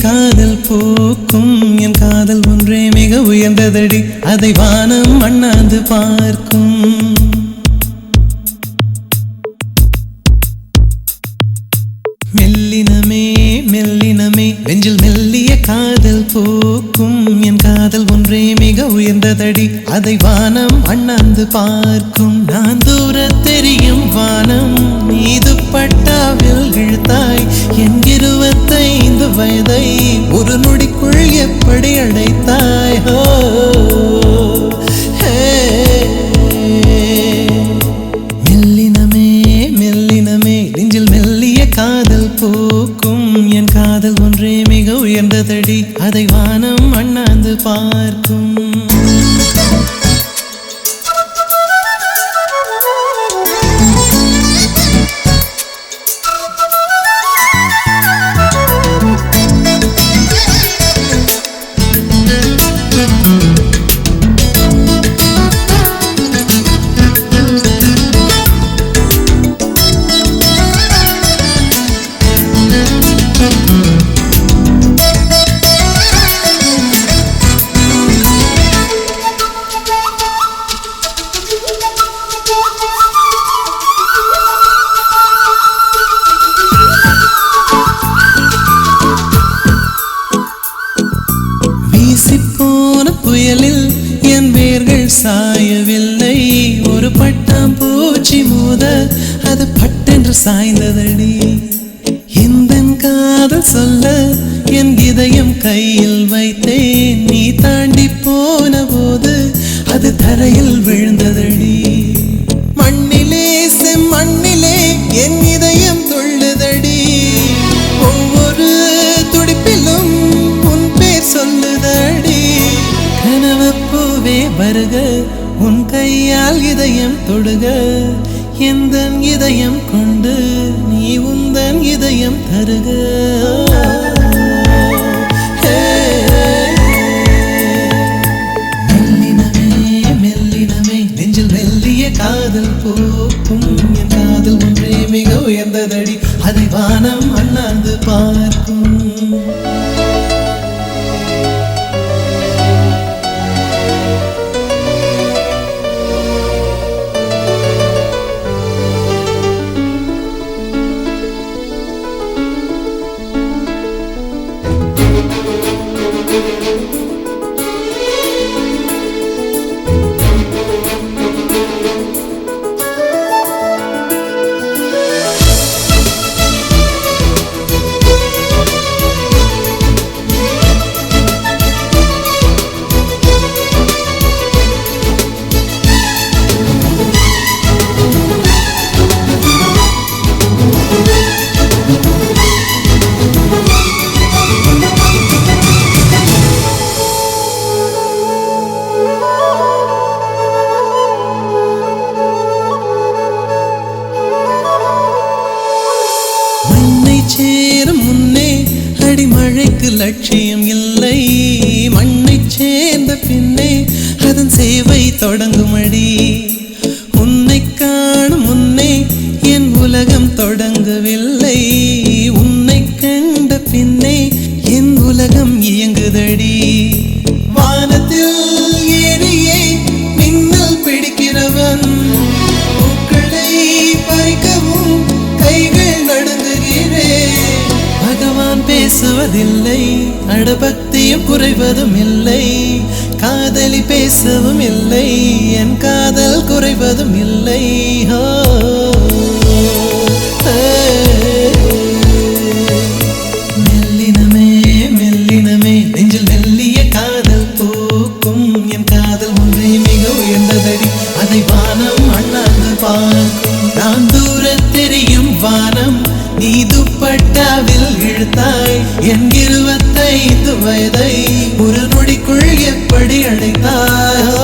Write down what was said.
காதல் போக்கும் என் காதல் ஒன்றே மிக உயர்ந்ததடி அதை வானம் அண்ணாந்து பார்க்கும் மெல்லினமே மெல்லினமே நெஞ்சில் மெல்லிய காதல் போக்கும் என் காதல் ஒன்றே மிக உயர்ந்ததடி அதை வானம் அண்ணாந்து பார்க்கும் நான் தூர தெரியும் வானம் மீது பட்டாவில் இழுத்தாய் என் 25 வயதை ஒரு நொடிக்குள் எப்படி அடைத்தாய் மெல்லினமே மெல்லினமே நெஞ்சில் மெல்லிய காதல் போக்கும் என் காதல் ஒன்றே மிக உயர்ந்ததடி அதை வானம் அண்ணாந்து பார்க்கும் புயலில் என் வேர்கள் சாயவில்லை ஒரு பட்டாம்பூச்சி மோத அது பட்டென்று சாய்ந்ததடி இந்த காதல் சொல்ல என் இதயம் கையில் வைத்தேன் நீ தாண்டி போன போது அது தரையில் விழுந்ததடி மண்ணிலே செம்மண்ணிலே என் இதயம் துள்ளுதடி ஒவ்வொரு துடிப்பிலும் உன் பேர் சொல்லுதடி கனவப்பூவே வருக உன் கையால் இதயம் தொடுக எந்தன் இதயம் கொண்டு நீ உந்தன் இதயம் தருக மெல்லினமே மெல்லினமே நெஞ்சில் மெல்லிய காதல் போக்கும் என் காதல் ஒன்றே மிக உயர்ந்ததடி அதை வானம் அண்ணாந்து பார்க்கும் சேரும் முன்னே அடிமழைக்கு லட்சியம் இல்லை மண்ணை சேர்ந்த பின்னே அதன் சேவை தொடங்குமடி உன்னை காணும் முன்னே என் உலகம் தொடங்கவில்லை உன்னை கண்ட பின்னே என் உலகம் இயங்குதடி வானத்தில் ஏறியே மின்னல் பிடிக்கிறவன் பூக்களை பறிக்கவும் கைகள் நடுங்குகிறேன் பகவான் பேசுவதில்லை அடபக்தியும் குறைவதும் இல்லை காதலி பேசவும் இல்லை என் காதல் குறைவதும் இல்லை மெல்லினமே மெல்லினமே நெஞ்சில் மெல்லிய காதல் போக்கும் என் காதல் ஒன்றே மிக உயர்ந்ததடி அதை வானம் அண்ணாந்து பார்க்கும் நான் தூர தெரியும் வானம் நீ துப்பட்டாவில் இழுத்தாய் என் 25 வயதை ஒரு நொடிக்குள் எப்படி அடைத்தாய்